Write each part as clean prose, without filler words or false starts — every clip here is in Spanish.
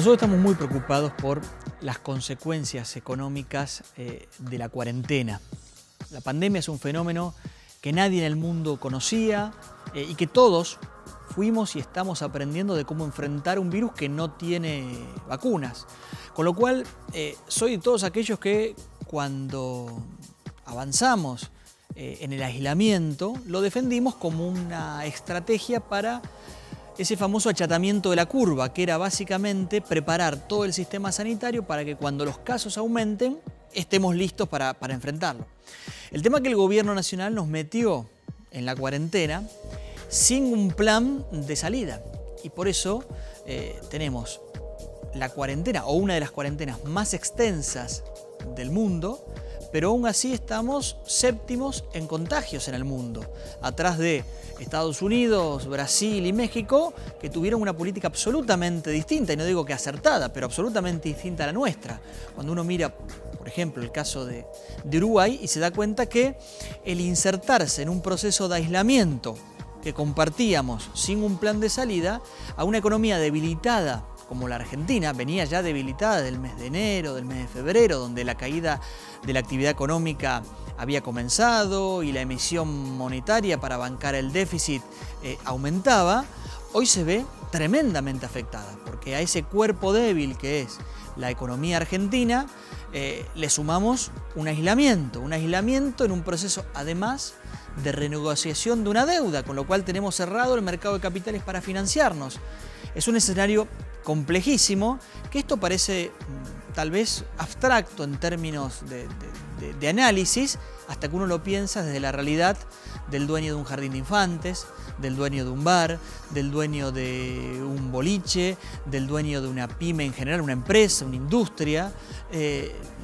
Nosotros estamos muy preocupados por las consecuencias económicas de la cuarentena. La pandemia es un fenómeno que nadie en el mundo conocía y que todos fuimos y estamos aprendiendo de cómo enfrentar un virus que no tiene vacunas. Con lo cual, soy de todos aquellos que cuando avanzamos en el aislamiento, lo defendimos como una estrategia para ese famoso achatamiento de la curva, que era básicamente preparar todo el sistema sanitario para que cuando los casos aumenten, estemos listos para enfrentarlo. El tema es que el gobierno nacional nos metió en la cuarentena sin un plan de salida. Y por eso tenemos la cuarentena, o una de las cuarentenas más extensas del mundo, pero aún así estamos séptimos en contagios en el mundo, atrás de Estados Unidos, Brasil y México, que tuvieron una política absolutamente distinta, y no digo que acertada, pero absolutamente distinta a la nuestra. Cuando uno mira, por ejemplo, el caso de Uruguay y se da cuenta que el insertarse en un proceso de aislamiento que compartíamos sin un plan de salida a una economía debilitada, como la Argentina, venía ya debilitada del mes de enero, del mes de febrero, donde la caída de la actividad económica había comenzado y la emisión monetaria para bancar el déficit aumentaba, hoy se ve tremendamente afectada, porque a ese cuerpo débil que es la economía argentina le sumamos un aislamiento en un proceso además de renegociación de una deuda, con lo cual tenemos cerrado el mercado de capitales para financiarnos. Es un escenario complejísimo, que esto parece tal vez abstracto en términos de análisis, hasta que uno lo piensa desde la realidad del dueño de un jardín de infantes, del dueño de un bar, del dueño de un boliche, del dueño de una pyme en general, una empresa, una industria,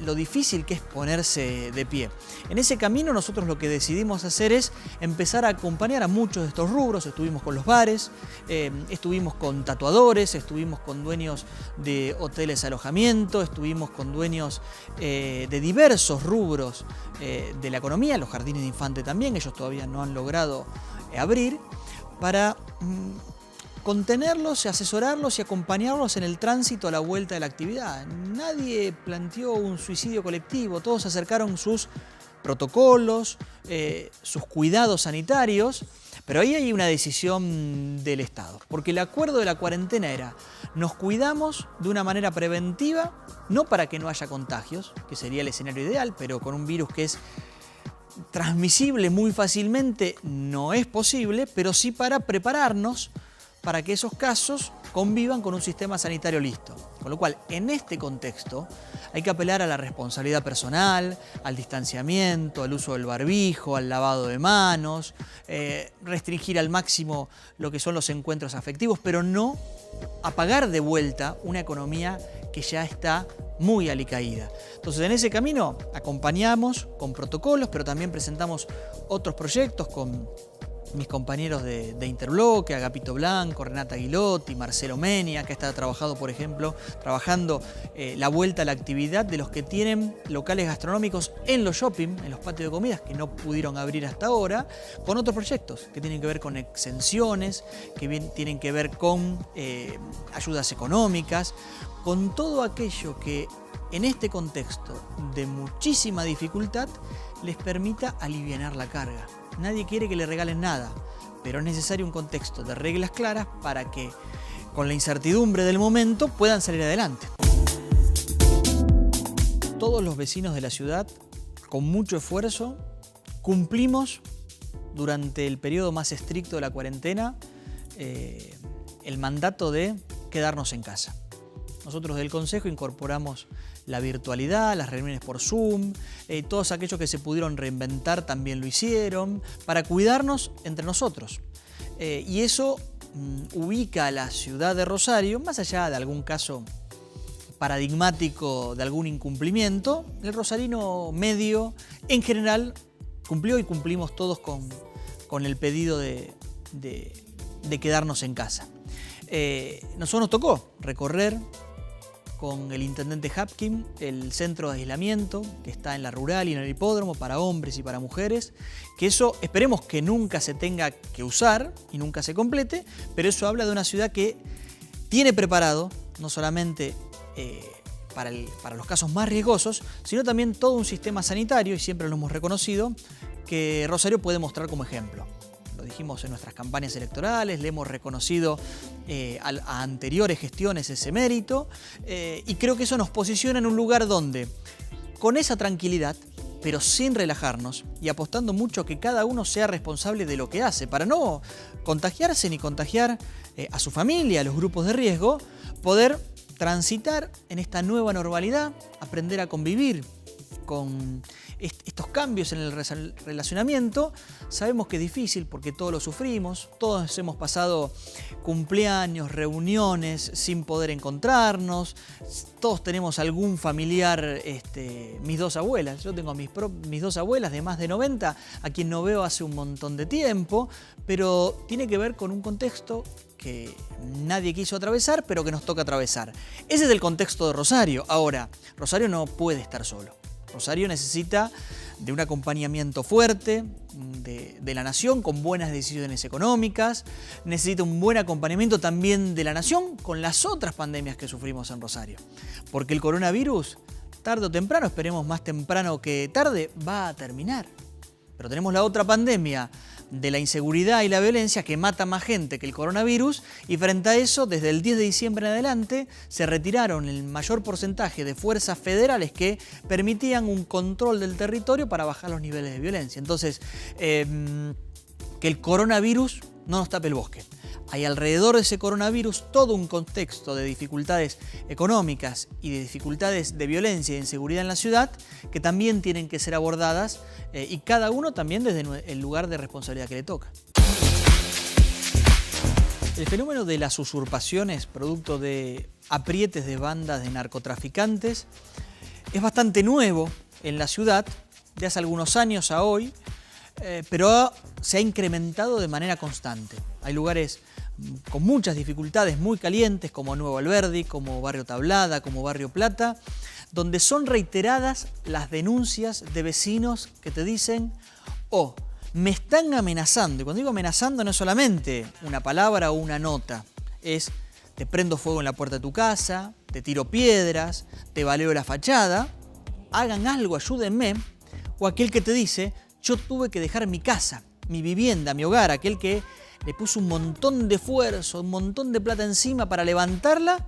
lo difícil que es ponerse de pie. En ese camino nosotros lo que decidimos hacer es empezar a acompañar a muchos de estos rubros. Estuvimos con los bares, estuvimos con tatuadores, estuvimos con dueños de hoteles de alojamiento, estuvimos con dueños de diversos rubros de la economía, los jardines de infantes también, ellos todavía no han logrado abrir, para contenerlos, asesorarlos y acompañarlos en el tránsito a la vuelta de la actividad. Nadie planteó un suicidio colectivo, todos acercaron sus protocolos, sus cuidados sanitarios, pero ahí hay una decisión del Estado, porque el acuerdo de la cuarentena era: nos cuidamos de una manera preventiva, no para que no haya contagios, que sería el escenario ideal, pero con un virus que es transmisible muy fácilmente no es posible, pero sí para prepararnos para que esos casos convivan con un sistema sanitario listo. Con lo cual, en este contexto, hay que apelar a la responsabilidad personal, al distanciamiento, al uso del barbijo, al lavado de manos, restringir al máximo lo que son los encuentros afectivos, pero no apagar de vuelta una economía que ya está muy alicaída. Entonces, en ese camino acompañamos con protocolos, pero también presentamos otros proyectos con mis compañeros de Interbloque, Agapito Blanco, Renata Guilotti, Marcelo Menia, que está trabajando la vuelta a la actividad de los que tienen locales gastronómicos en los shopping, en los patios de comidas, que no pudieron abrir hasta ahora, con otros proyectos que tienen que ver con exenciones, que tienen que ver con ayudas económicas, con todo aquello que en este contexto de muchísima dificultad les permita alivianar la carga. Nadie quiere que le regalen nada, pero es necesario un contexto de reglas claras para que, con la incertidumbre del momento, puedan salir adelante. Todos los vecinos de la ciudad, con mucho esfuerzo, cumplimos durante el periodo más estricto de la cuarentena el mandato de quedarnos en casa. Nosotros del Consejo incorporamos la virtualidad, las reuniones por Zoom, todos aquellos que se pudieron reinventar también lo hicieron, para cuidarnos entre nosotros. Y eso ubica a la ciudad de Rosario, más allá de algún caso paradigmático de algún incumplimiento, el rosarino medio en general cumplió y cumplimos todos con el pedido de quedarnos en casa. Nosotros nos tocó recorrer con el intendente Hapkin el centro de aislamiento que está en la rural y en el hipódromo para hombres y para mujeres, que eso esperemos que nunca se tenga que usar y nunca se complete, pero eso habla de una ciudad que tiene preparado no solamente para los casos más riesgosos, sino también todo un sistema sanitario, y siempre lo hemos reconocido, que Rosario puede mostrar como ejemplo. Lo dijimos en nuestras campañas electorales, le hemos reconocido a anteriores gestiones ese mérito, y creo que eso nos posiciona en un lugar donde, con esa tranquilidad, pero sin relajarnos y apostando mucho a que cada uno sea responsable de lo que hace, para no contagiarse ni contagiar a su familia, a los grupos de riesgo, poder transitar en esta nueva normalidad, aprender a convivir con estos cambios en el relacionamiento. Sabemos que es difícil porque todos lo sufrimos, todos hemos pasado cumpleaños, reuniones sin poder encontrarnos, todos tenemos algún familiar, mis dos abuelas, yo tengo mis dos abuelas de más de 90, a quien no veo hace un montón de tiempo, pero tiene que ver con un contexto que nadie quiso atravesar, pero que nos toca atravesar. Ese es el contexto de Rosario. Ahora, Rosario no puede estar solo. Rosario necesita de un acompañamiento fuerte de la nación con buenas decisiones económicas, necesita un buen acompañamiento también de la nación con las otras pandemias que sufrimos en Rosario. Porque el coronavirus, tarde o temprano, esperemos más temprano que tarde, va a terminar. Pero tenemos la otra pandemia de la inseguridad y la violencia que mata más gente que el coronavirus, y frente a eso, desde el 10 de diciembre en adelante, se retiraron el mayor porcentaje de fuerzas federales que permitían un control del territorio para bajar los niveles de violencia. Entonces, que el coronavirus no nos tape el bosque. Hay alrededor de ese coronavirus todo un contexto de dificultades económicas y de dificultades de violencia y de inseguridad en la ciudad que también tienen que ser abordadas, y cada uno también desde el lugar de responsabilidad que le toca. El fenómeno de las usurpaciones producto de aprietes de bandas de narcotraficantes es bastante nuevo en la ciudad, de hace algunos años a hoy, pero se ha incrementado de manera constante. Hay lugares con muchas dificultades, muy calientes, como Nuevo Alberdi, como Barrio Tablada, como Barrio Plata, donde son reiteradas las denuncias de vecinos que te dicen: oh, me están amenazando. Y cuando digo amenazando no es solamente una palabra o una nota, es: te prendo fuego en la puerta de tu casa, te tiro piedras, te baleo la fachada, hagan algo, ayúdenme. O aquel que te dice: yo tuve que dejar mi casa, mi vivienda, mi hogar, aquel que le puso un montón de esfuerzo, un montón de plata encima para levantarla,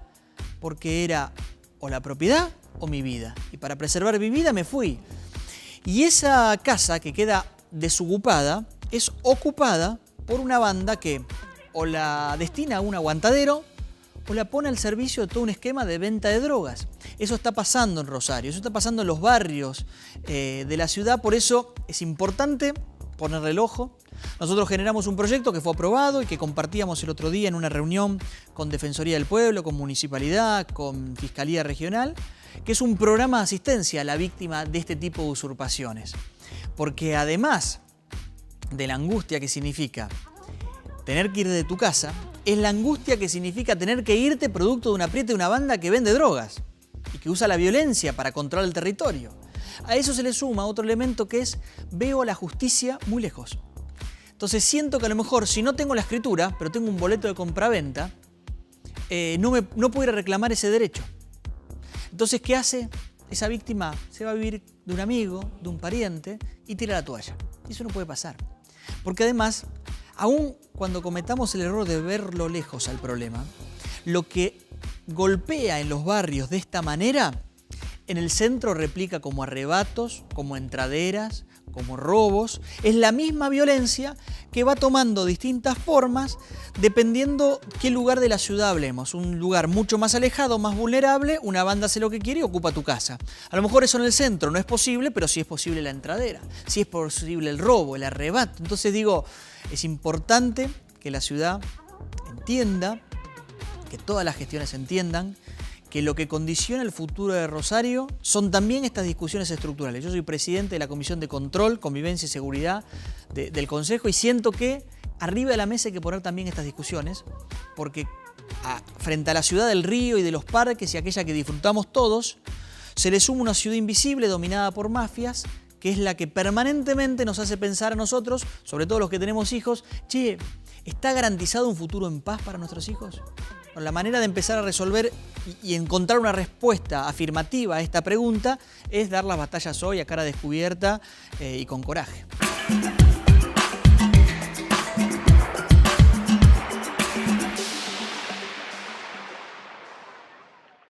porque era o la propiedad o mi vida. Y para preservar mi vida me fui. Y esa casa que queda desocupada es ocupada por una banda que o la destina a un aguantadero o la pone al servicio de todo un esquema de venta de drogas. Eso está pasando en Rosario, eso está pasando en los barrios de la ciudad, por eso es importante ponerle el ojo. Nosotros generamos un proyecto que fue aprobado y que compartíamos el otro día en una reunión con Defensoría del Pueblo, con Municipalidad, con Fiscalía Regional, que es un programa de asistencia a la víctima de este tipo de usurpaciones. Porque además de la angustia que significa tener que ir de tu casa, es la angustia que significa tener que irte producto de un apriete de una banda que vende drogas y que usa la violencia para controlar el territorio. A eso se le suma otro elemento que es: veo a la justicia muy lejos. Entonces siento que a lo mejor, si no tengo la escritura, pero tengo un boleto de compraventa, no puedo ir a reclamar ese derecho. Entonces, ¿qué hace? Esa víctima se va a vivir de un amigo, de un pariente, y tira la toalla. Y eso no puede pasar. Porque además, aun cuando cometamos el error de verlo lejos al problema, lo que golpea en los barrios de esta manera, en el centro replica como arrebatos, como entraderas, como robos. Es la misma violencia que va tomando distintas formas dependiendo qué lugar de la ciudad hablemos. Un lugar mucho más alejado, más vulnerable, una banda hace lo que quiere y ocupa tu casa. A lo mejor eso en el centro no es posible, pero sí es posible la entradera, sí es posible el robo, el arrebato. Entonces digo, es importante que la ciudad entienda, que todas las gestiones entiendan, que lo que condiciona el futuro de Rosario son también estas discusiones estructurales. Yo soy presidente de la Comisión de Control, Convivencia y Seguridad del Consejo, y siento que arriba de la mesa hay que poner también estas discusiones, porque frente a la ciudad del río y de los parques y aquella que disfrutamos todos, se le suma una ciudad invisible dominada por mafias, que es la que permanentemente nos hace pensar a nosotros, sobre todo los que tenemos hijos: che, ¿está garantizado un futuro en paz para nuestros hijos? Bueno, la manera de empezar a resolver y encontrar una respuesta afirmativa a esta pregunta es dar las batallas hoy a cara descubierta y con coraje.